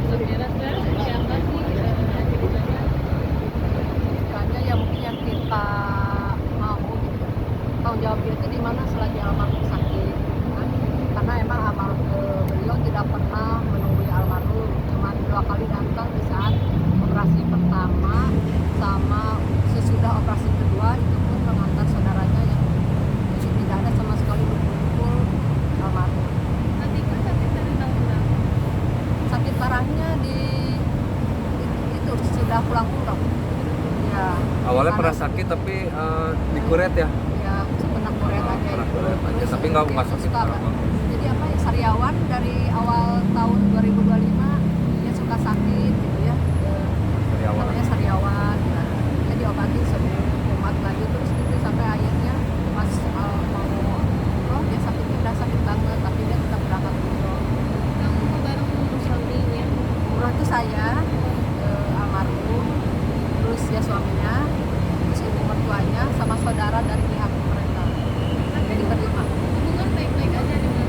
Saudara siapa sih ceritanya? Ceritanya ya mungkin yang kita mau gitu. Tanggung jawab dia itu di mana selagi almarhum sakit, kan? Karena emang beliau tidak pernah menunggu almarhum, cuma 2 kali datang di saat operasi pertama sama sesudah operasi kedua, itu pun mengantar saudaranya yang jadi tidak ada sama sekali kumpul almarhum. Nanti kan sakit dari tahun berapa? Sakit parahnya itu sudah pulang ya. Awalnya Karena- pernah sakit tapi dikuret ya. ya sebenarnya kuret aja Pernah itu. kuret aja, Terus tapi nggak dia sakit suka, apa. jadi apa ya, sariawan dari awal tahun 2025 dia suka sakit gitu ya. Dari awal. Namanya sariawan, nah, dia diobatin sembuh, kumat lagi terus gitu sampai akhirnya pas mau dia udah sakit banget tapi dia tetap berangkat umroh. Kamu mau bareng suaminya? Umroh itu saya, almarhum, terus ya suaminya, terus ibu mertuanya sama saudara dari pihak mereka. Jadi berlima. Hubungan baik-baik aja dengan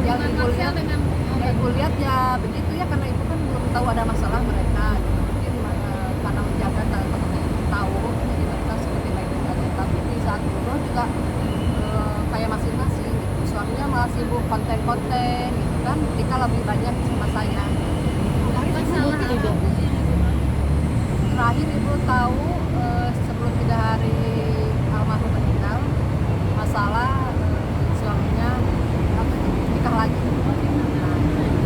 Yang hubungan ibu Marcel lihat, dengan yang ibu lihat ya begitu ya, karena ibu kan belum tahu ada masalah mereka. Mungkin karena menjaga teman-teman yang tahu, jadi mereka seperti baik-baik aja. Tapi di saat umroh juga kayak masing-masing gitu. Suaminya malah sibuk konten-konten gitu kan, Tika lebih banyak sama saya. masalah apa yang Terakhir ibu tahu sebelum 3 hari almarhum meninggal, masalah suaminya apa, nikah lagi. Nah,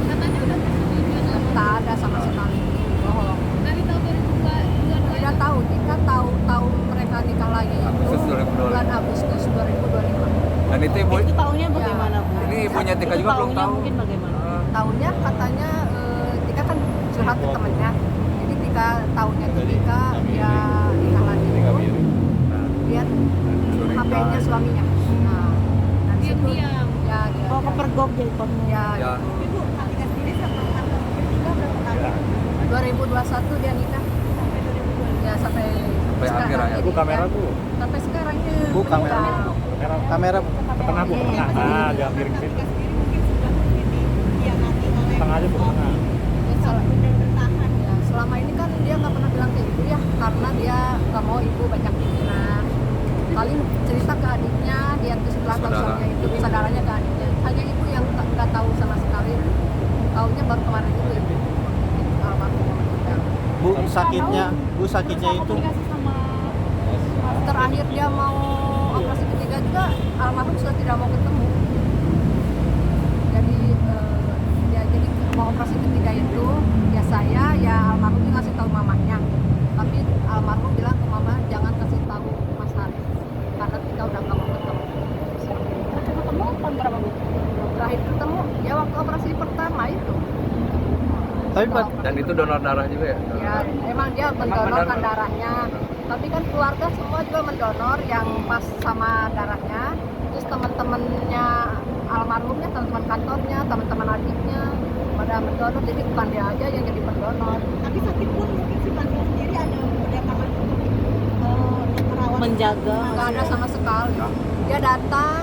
katanya udah persetujuan sama tak ada sama sekali, bohong. dari tahun 2022 Tidak tahu, Tika tahu mereka nikah lagi Agustus itu 2025. bulan Agustus 2025. Dan itu ibu, Itu tahunya bagaimana, Bu? ini ibunya Tika Itu juga belum tahunya tahu. mungkin bagaimana? Tahunya katanya Tika kan curhat ke temennya, jadi Tika tahunya tuh Tika dia nikah lagi itu lihat HP-nya suaminya. Nah, dari situ Diam-diam. ya dia Oh, kepergok jadi korban. ya, Ya. Ibu Tika sendiri sama Tika berapa tahun? 2021 dia nikah. Ya sampai Sampai akhir ya. Bu kamera bu, Sampai sekarang ya. Bu kamera, Udah. kamera Bu. Tengah Bu, tengah. Nah, jangan miring ke situ. Tengah aja Bu, tengah. Ya, selama ini kan dia nggak pernah bilang ke ibu ya, karena dia nggak mau ibu banyak pikiran. Paling cerita ke adiknya, dia tuh setelah tahu Saudara. suaminya itu, saudaranya ke adiknya. Hanya ibu yang nggak tahu sama sekali. Taunya baru kemarin itu ibu almarhum meninggal. Bu sakitnya itu Terakhir dia mau operasi ketiga juga almarhum sudah tidak mau ketemu. Jadi jadi mau operasi ketiga itu ya saya ya almarhumnya ngasih tahu mamanya, tapi almarhum bilang ke mama jangan kasih tahu Mas Haris karena kita udah nggak mau ketemu. Ketemu tahun berapa, Bu? Terakhir ketemu ya waktu operasi pertama itu. Tapi Pak, Dan itu donor darah juga ya? Ya emang dia mendonorkan darahnya, tapi kan keluarga semua juga mendonor yang pas sama darahnya. Terus teman-temannya almarhumnya, teman-teman kantornya, teman-teman adiknya pada mendonor, jadi bukan dia aja yang jadi pendonor. Tapi sakit pun mungkin si Marcel sendiri ada pendekatan untuk merawat Menjaga. Nggak ada sama sekali. Dia datang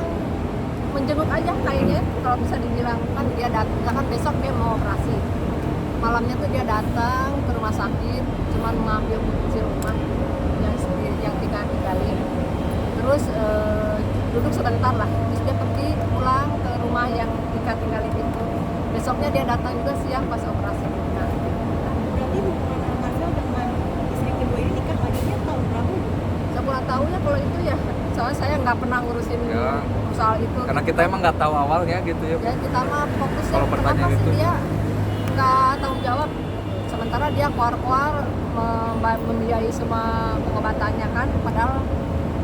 menjenguk aja kayaknya, kalau bisa dibilang kan dia datang kan besok dia mau operasi. Malamnya tuh dia datang ke rumah sakit, cuman mengambil kunci rumah yang Tika tinggalin. Terus duduk sebentar lah, terus dia pergi pulang ke rumah yang Tika tinggalin itu. Besoknya dia datang juga siang pas operasi. Nah, berarti hubungan Marcel dengan istri kedua ini nikah lagi dia tahun berapa? sebulan tahunnya kalau itu ya, soalnya saya nggak pernah ngurusin Ya. soal itu. Karena kita emang nggak tahu awalnya gitu ya. Ya kita mah fokusnya Kalau bertanya kenapa gitu. sih dia nggak tanggung jawab, sementara dia keluar-keluar membiayai semua pengobatannya kan, padahal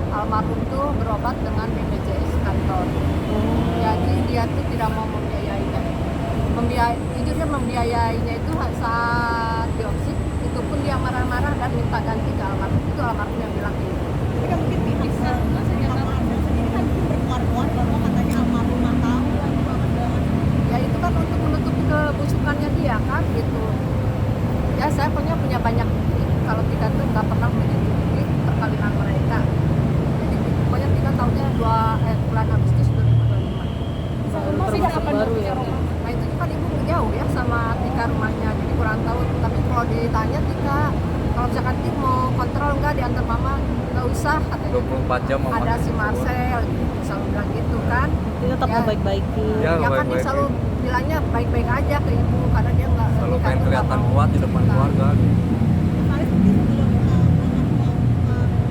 almarhum tuh berobat dengan BPJS kantor. Jadi dia tuh tidak mau membiayainya. Jujurnya membiayainya itu saat diopsi, itu pun dia marah-marah dan minta ganti ke almarhum. Itu almarhum yang bilang gitu. Tapi kan mungkin bisa sejak Pak kapan? Marcel sendiri kan berkuar-kuar bahwa katanya almarhum tahu segala macam. Ya itu kan untuk menutupi kebusukannya dia kan gitu. Ya saya punya banyak bukti kalau Tika tuh nggak pernah menyelidiki perkawinan mereka. Jadi pokoknya Tika tahunya bulan Agustus 2025. Masih kapan baru ya. Nah itu kan ibu jauh ya sama Tika rumahnya, jadi kurang ditanya Tika, kalau misalkan Tik mau kontrol nggak diantar mama, nggak usah katanya. 24 jam mama. Ada si Marcel gitu, selalu bilang gitu kan. Dia tetap Ya. mau baik-baikin. Ya, Ya kan dia baik-baik. selalu bilangnya baik-baik aja ke ibu karena dia nggak Selalu Tika pengen tuh nggak kelihatan mau. kuat di depan Nah, keluarga. Faris mungkin sebelum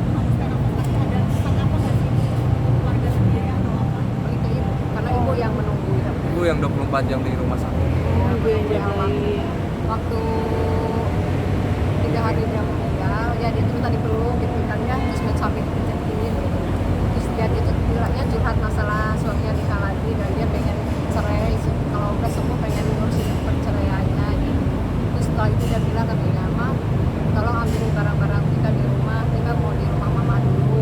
menghabiskan nafas lagi ada pesan apa nggak sih untuk keluarga sendiri atau apa? balik ke ibu karena ibu yang menunggu ya. Ibu yang 24 jam di rumah sakit. Ya, Ibu yang jagain. waktu 3 hari dia meninggal ya dia tuh tadi peluk gitu kan ya terus sampai dipijetin gitu terus dia itu bilangnya curhat masalah suaminya nikah lagi dan dia pengen cerai kalau udah sembuh pengen ngurusin perceraiannya gitu terus setelah itu dia bilang katanya mah tolong ambilin barang-barang kita di rumah kita mau di rumah mama dulu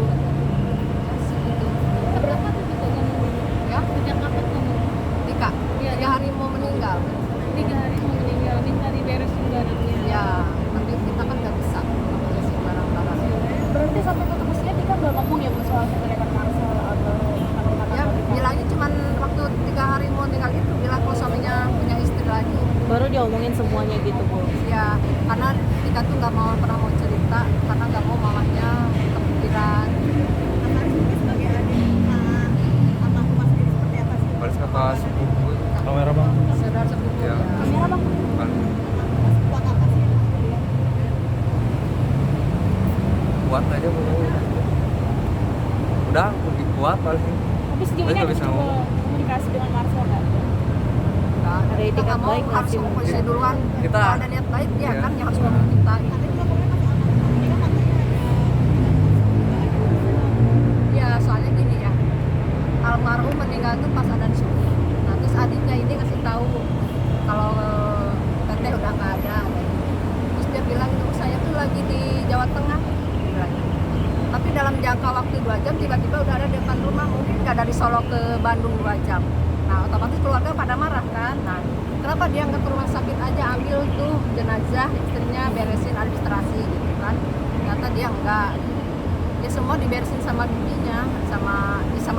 ya segitu Berapa tuh kita ngomong? ya Sejak kapan ngomong? Tika Iya. 3 hari mau meninggal 3 hari mau meninggal, minta diberesin barangnya. ya tapi kita kan nggak bisa ngurusin barang-barang Berarti sampai ketemu dia Tika belum ngomong ya Bu soal keterlibatan Marcel atau kata-kata ya Tika? bilangnya cuman waktu 3 hari mau tinggal itu bilang kalau suaminya punya istri lagi Baru dia omongin semuanya gitu Bu. ya karena Tika tuh nggak mau pernah mau cerita karena nggak mau mamanya kepikiran Nah, Faris mungkin sebagai adik almarhumah sendiri seperti apa sih? Paling kakak sepupu Kamera bang. saudara sepupu Ya. ya. Kamera Bang. kan Kuat apa sih yang kemudian? kuat aja Bu. Udah pergi kuat paling. Tapi sejauh ini Nggak ada bisa coba ngomong. komunikasi dengan Marcel nggak? Nggak ada Ada kita etikat nggak mau baik nggak harus sih? polisi duluan Kita- kalau ada niat baik ya Iya. kan yang harus ngomong kita gitu. Ada juga pokoknya pas almarhum meninggal katanya ada ya soalnya gini ya almarhum meninggal tuh pas ada di subuh nah terus adiknya ini kasih tahu kalau teteh udah nggak ada terus dia bilang "Ibu, saya tuh lagi di Jawa Tengah dia bilang. Tapi dalam jangka waktu 2 jam tiba-tiba udah ada di depan rumah mungkin nggak dari Solo ke Bandung 2 jam nah otomatis keluarga pada marah kan nah kenapa dia nggak ke rumah sakit aja ambil tuh jenazah istrinya beresin administrasi gitu kan ternyata dia enggak ya semua diberesin sama bibinya sama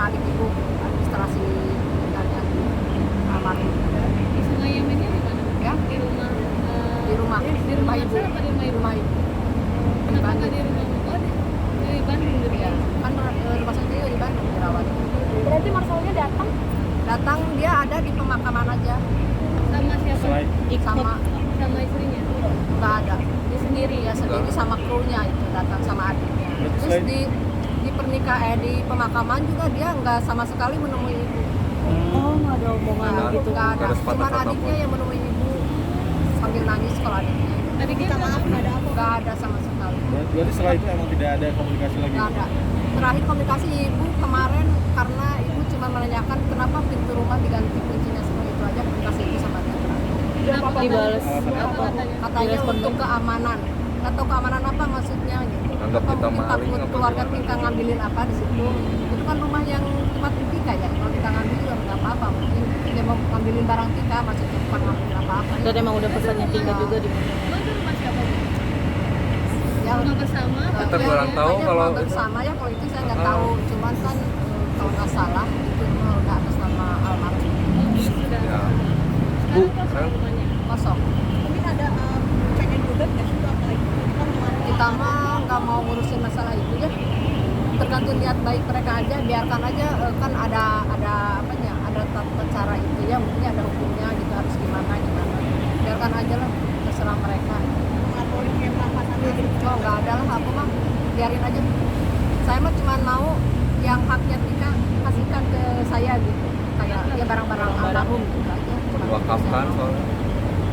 adik ibu administrasi tinggalnya almarhum Di Sungai Yemennya di mana? ya Di rumah. di rumah Di rumah ibu Marcel apa di rumah ibu? rumah ibu Kenapa nggak di rumah? Oh, di Bandung gitu ya ya. kan rumah sakit juga di Bandung dirawat Berarti Marcelnya datang dia ada di pemakaman aja Sama siapa? Selain ikut. sama Sama istrinya. nggak ada Dia sendiri. dia sendiri sama krunya itu datang sama adiknya Berarti terus selain- di pernikahan di pemakaman juga dia nggak sama sekali menemui ibu Oh nggak ada omongan Nggak. gitu. nggak ada Nggak ada sepatah cuman kata adiknya pun. yang menemui ibu sambil nangis kalau adiknya Adiknya minta maaf nggak ada apa? nggak ada sama sekali berarti setelah itu emang tidak ada komunikasi lagi. nggak ada terakhir komunikasi ibu kemarin karena ibu cuma menanyakan kenapa pintu rumah diganti kuncinya semua itu aja komunikasi ibu sama dia terakhir. Kenapa Dibales. Apa katanya? katanya Direspon untuk baik. keamanan nggak tahu keamanan apa maksudnya gitu Anggap apa kita mungkin maling takut apa keluarga gimana? kita ngambilin apa di situ itu kan rumah yang tempat Tika ya kalau kita ngambil juga nggak apa-apa mungkin dia mau ngambilin barang Tika maksudnya bukan ngambilin apa-apa Dan emang udah pesannya Tika juga di mana. Emang itu rumah siapa? ya Rumah bersama. Kita ya, kurang tahu kayaknya kalau rumah itu. bersama ya kalau itu saya nggak Ah. tahu cuman kan kalau nggak salah itu rumah udah atas nama almarhum Oh, sudah. Ya. Sekarang kosong rumahnya. kosong Mungkin ada pengen gugat nggak sih apa itu? Kan kemarin kita mah nggak mau ngurusin masalah itu ya tergantung niat baik mereka aja biarkan aja kan ada apanya ada tata cara itu ya mungkin ada hukumnya gitu harus gimana biarkan aja lah terserah mereka ngelaporin kayak perampasan gitu. oh nggak ada lah aku mah biarin aja saya mah cuma mau yang haknya Tika kasihkan ke saya gitu kayak ya barang-barang almarhum gitu aja cuma Diwakafkan soalnya.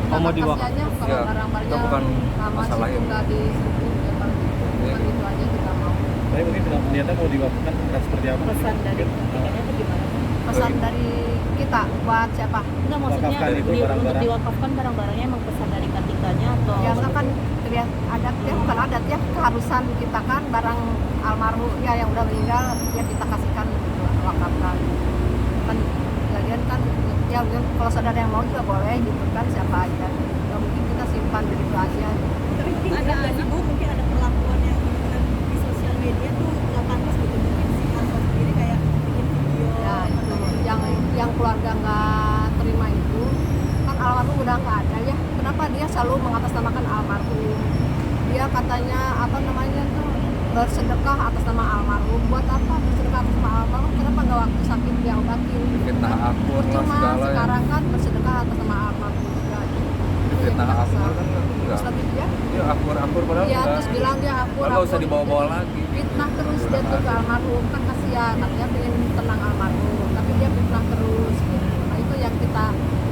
Oh, mau diwakaf? kasihannya kalau Ya, barang-barangnya kita bukan sama masalah situ ini. nggak disitu ya paling Iya. cuma itu aja kita mau Tapi mungkin niatnya mau diwakafkan seperti apa? Pesan dari Tikanya itu gimana? pesan dari kita buat siapa Enggak maksudnya Wakafkan itu untuk barang-barang. diwakafkan barang-barangnya emang pesan dari Katikanya atau ya enggak kan terlihat adat ya bukan adat ya keharusan kita kan barang almarhum ya yang udah meninggal ya kita kasihkan gitu wakafkan kan lagian kan ya udah, kalau saudara yang mau juga boleh gitu kan siapa aja ya mungkin kita simpan begitu aja gitu. Tapi mungkin Ada ada anak. Bu, mungkin ada perlakuan yang di sosial media tuh nggak pantas gitu. Mungkin si Marcel sendiri kayak bikin video. ya itu yang keluarga nggak terima itu kan almarhum udah nggak ada ya kenapa dia selalu mengatasnamakan almarhum. Dia katanya apa namanya tuh bersedekah atas nama almarhum. Buat apa bersedekah atas nama almarhum? Kenapa nggak waktu sakit dia obatin? Fitnah akur lah Cuma segala ya. sekarang kan bersedekah atas nama almarhum juga. Fitnah akur kan enggak. Terus lagi dia, Dia akur padahal ya enggak. terus bilang dia akur. Padahal nggak usah dibawa-bawa lagi. Fitnah terus dia tuh ke almarhum, kan kasihan. Katanya pengen tenang almarhum, tapi dia fitnah terus. Gitu. Nah itu yang kita,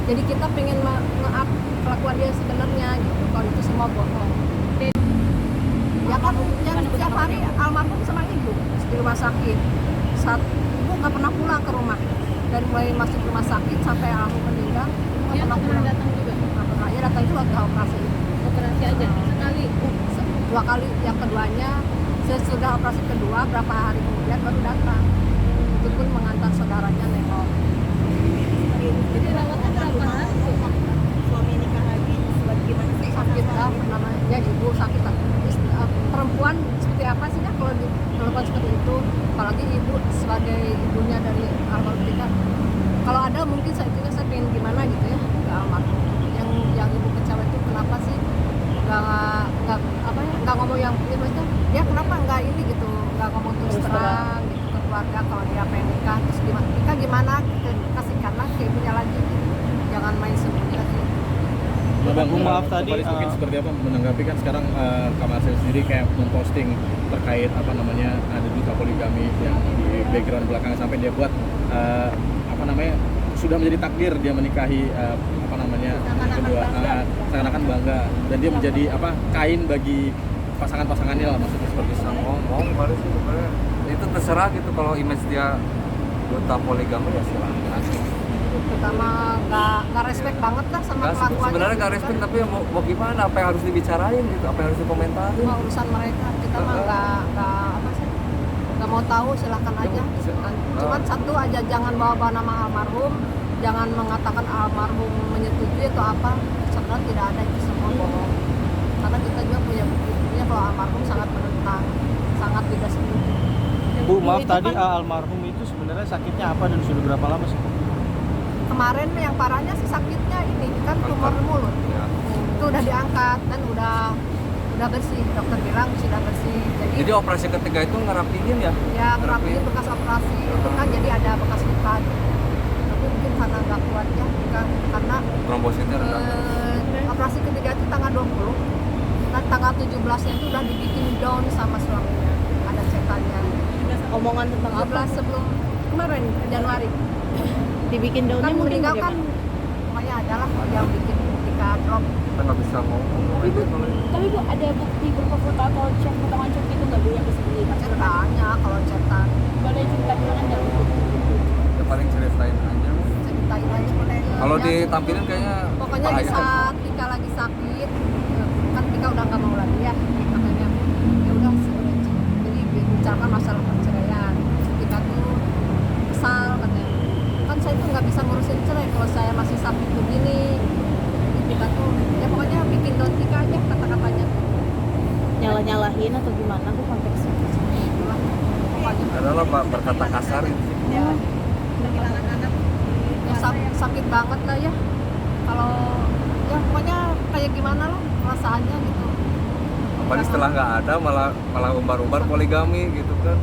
jadi kita pengen nge-up kelakuan dia sebenarnya gitu. Kalau itu semua bohong. Ya kan yang setiap hari almarhum sama ibu di rumah sakit. Saat ibu nggak pernah pulang ke rumah. Dari mulai masuk rumah sakit sampai almarhum meninggal, nggak Dia pernah pernah pulang. datang juga. Nggak pernah. Ya datang juga ke operasi. Operasi aja sekali. 2 kali, yang keduanya sesudah operasi kedua berapa hari kemudian baru datang. Itu pun mengantar saudaranya nengok. Jadi rawatnya berapa hari tuh? Suami nikah lagi, gimana sih? Sakit lah namanya ibu sakit lah. Perempuan seperti apa sih kalau di perempuan seperti itu, apalagi ibu sebagai ibunya dari almarhum kita. Kalau ada mungkin saya pengen gimana gitu ya ke almarhum. Yang ibu kecewa itu kenapa sih nggak ngomong yang ya maksudnya dia kenapa nggak ini gitu, nggak ngomong terus terang gitu ke keluarga kalau dia pengen nikah, terus gimana kasihkanlah ke ibunya lagi, jangan main sembunyi lagi. Nah, Bang, Maaf tadi, Faris mungkin seperti apa menanggapi kan sekarang Kak Marcel sendiri kayak memposting terkait apa namanya ada duta poligami yang di background belakang sampai dia buat apa namanya sudah menjadi takdir dia menikahi apa namanya kedua seakan-akan bangga dan dia menjadi apa kain bagi pasangan-pasangannya lah maksudnya seperti itu. Ngomong baru sih sebenarnya itu terserah gitu, kalau image dia duta poligami ya silakan. Pertama nggak respect banget lah sama Nggak, kelakuannya. sebenarnya nggak respect, tapi ya mau gimana, apa yang harus dibicarain gitu, apa yang harus dikomentarin. Cuma urusan mereka, kita mah nggak apa sih, nggak mau tahu, silahkan aja gitu kan. Cuman satu aja, jangan bawa nama almarhum, jangan mengatakan almarhum menyetujui atau apa. Sebenarnya tidak ada, itu semua bohong. Karena kita juga punya buktinya kalau almarhum sangat menentang, sangat tidak setuju. Bu, maaf Itu tadi kan almarhum itu sebenarnya sakitnya apa dan sudah berapa lama sih? kemarin yang parahnya sih sakitnya ini kan tumor mulut. Ya. Itu udah diangkat dan udah bersih, dokter bilang sudah bersih. Jadi operasi ketiga itu ngerapihin ya? Ya ngerapiin bekas operasi itu kan, jadi ada bekas luka. Tapi mungkin karena nggak kuat ya, karena Trombositnya rendah. operasi ketiga itu tanggal 20. Nah tanggal 17-nya itu udah dibikin down sama suaminya. Ada cetannya. Omongan tentang apa? 17 sebelum kemarin Januari. Dibikin daunnya Kan mungkin meninggal kan, bagaimana? pokoknya adalah yang bikin ketika drop. Kita nggak bisa ngomong. Ibu, Kalau tapi Bu, ada bukti berupa foto atau chat potongan chat gitu nggak Bu yang bisa dilihat? Ceritanya kalau cetan Boleh cerita gimana nggak Bu? ya paling ceritain aja. ceritain aja boleh. Kalau Ya, ditampilin kayaknya pokoknya di bahaya. saat Tika lagi sakit, kan Tika udah nggak mau lagi ya, makanya ya udah jadi bicarakan masalah perceraian. Tika tuh kesal katanya, kan saya tuh nggak bisa ngurusin cerai kalau saya masih sakit begini. Tika tuh ya pokoknya bikin down Tika aja kata-katanya. Nyala-nyalahin atau gimana Bu konteksnya? Itulah pokoknya Adalah berkata kasar itu. Ya, kehilangan anak. ya sakit banget lah ya. Kalau ya pokoknya kayak gimana lah perasaannya gitu. Apalagi setelah nggak ada malah umbar-umbar poligami gitu kan,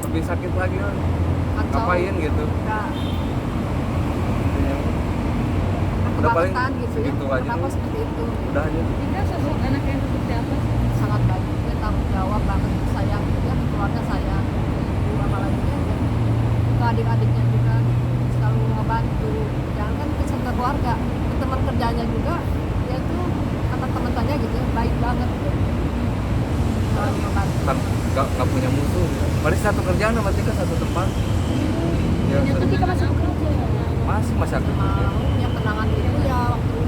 lebih sakit lagi kan. Kacau. Ngapain gitu. Udah paling kebangetan gitu ya. segitu aja Kenapa dulu. seperti itu? Udah aja. Kita sosok anak yang seperti apa sih? Sangat baik, dia tanggung jawab banget, sayang dia ke keluarga saya, ibu apalagi ya, ke adik-adiknya juga selalu ngebantu, jangan kan ke keluarga, ke teman kerjanya juga, dia tuh kata teman-temannya gitu ya, baik banget gitu. Selalu ngebantu. Kan nggak punya musuh. Paling satu kerjaan sama Tika satu tempat. Ya, Ternyata Tika masih bekerja. masih aktif kerja. Mau yang kenangan itu ya waktu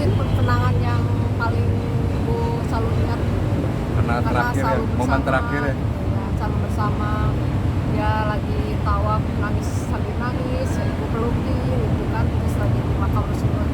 itu kenangan yang paling ibu selalu ingat. Karena terakhir ya, selalu momen bersama, terakhir ya. selalu bersama, dia lagi tawaf nangis sambil nangis, ibu pelukin gitu kan, terus lagi di makam Rasulullah